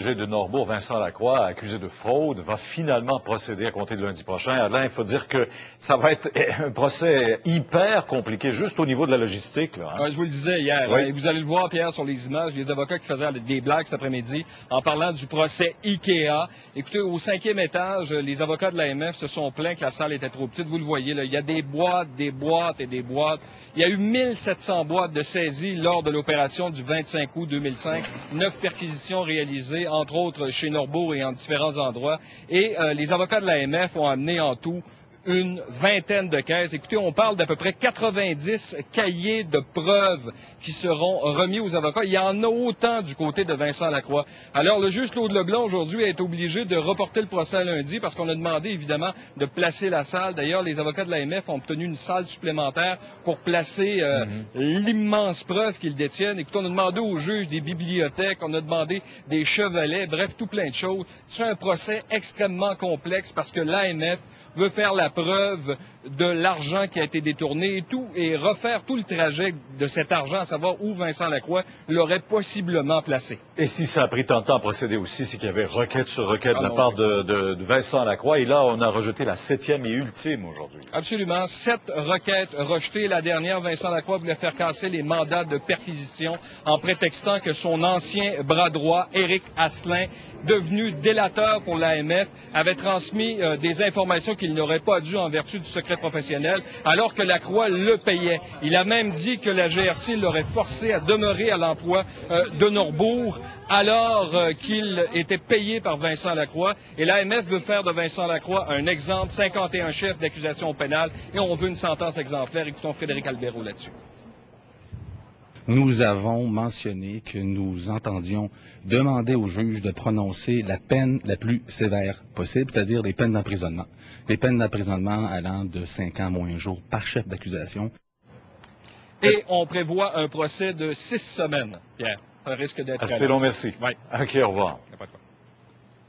De Norbourg, Vincent Lacroix, accusé de fraude, va finalement procéder à compter de lundi prochain. Alain, il faut dire que ça va être un procès hyper compliqué, juste au niveau de la logistique. Là, hein? Ouais, je vous le disais hier, oui. et vous allez le voir, Pierre, sur les images, les avocats qui faisaient des blagues cet après-midi en parlant du procès IKEA. Écoutez, au 5e étage, les avocats de l'AMF se sont plaints que la salle était trop petite. Vous le voyez, là, il y a des boîtes et des boîtes. Il y a eu 1700 boîtes de saisie lors de l'opération du 25 août 2005. 9 perquisitions réalisées, entre autres chez Norbourg et en différents endroits. Et les avocats de l'AMF ont amené en tout une vingtaine de caisses. Écoutez, on parle d'à peu près 90 cahiers de preuves qui seront remis aux avocats. Il y en a autant du côté de Vincent Lacroix. Alors, le juge Claude Leblanc, aujourd'hui, est obligé de reporter le procès à lundi parce qu'on a demandé, évidemment, de placer la salle. D'ailleurs, les avocats de l'AMF ont obtenu une salle supplémentaire pour placer l'immense preuve qu'ils détiennent. Écoutez, on a demandé au juge des bibliothèques, on a demandé des chevalets, bref, tout plein de choses. C'est un procès extrêmement complexe parce que l'AMF veut faire la preuve de l'argent qui a été détourné et refaire tout le trajet de cet argent, à savoir où Vincent Lacroix l'aurait possiblement placé. Et si ça a pris tant de temps à procéder aussi, c'est qu'il y avait requête sur requête de la part de Vincent Lacroix. Et là, on a rejeté la 7e et ultime aujourd'hui. Absolument. 7 requêtes rejetées. La dernière, Vincent Lacroix voulait faire casser les mandats de perquisition en prétextant que son ancien bras droit, Éric Asselin, devenu délateur pour l'AMF, avait transmis des informations qu'il n'aurait pas dû en vertu du secret professionnel, alors que Lacroix le payait. Il a même dit que la GRC l'aurait forcé à demeurer à l'emploi de Norbourg, alors qu'il était payé par Vincent Lacroix. Et l'AMF veut faire de Vincent Lacroix un exemple, 51 chefs d'accusation pénale, et on veut une sentence exemplaire. Écoutons Frédéric Albero là-dessus. Nous avons mentionné que nous entendions demander au juge de prononcer la peine la plus sévère possible, c'est-à-dire des peines d'emprisonnement. Des peines d'emprisonnement allant de 5 ans moins un jour par chef d'accusation. Et on prévoit un procès de 6 semaines, Pierre. Ça risque d'être assez long, merci. Oui. OK, au revoir.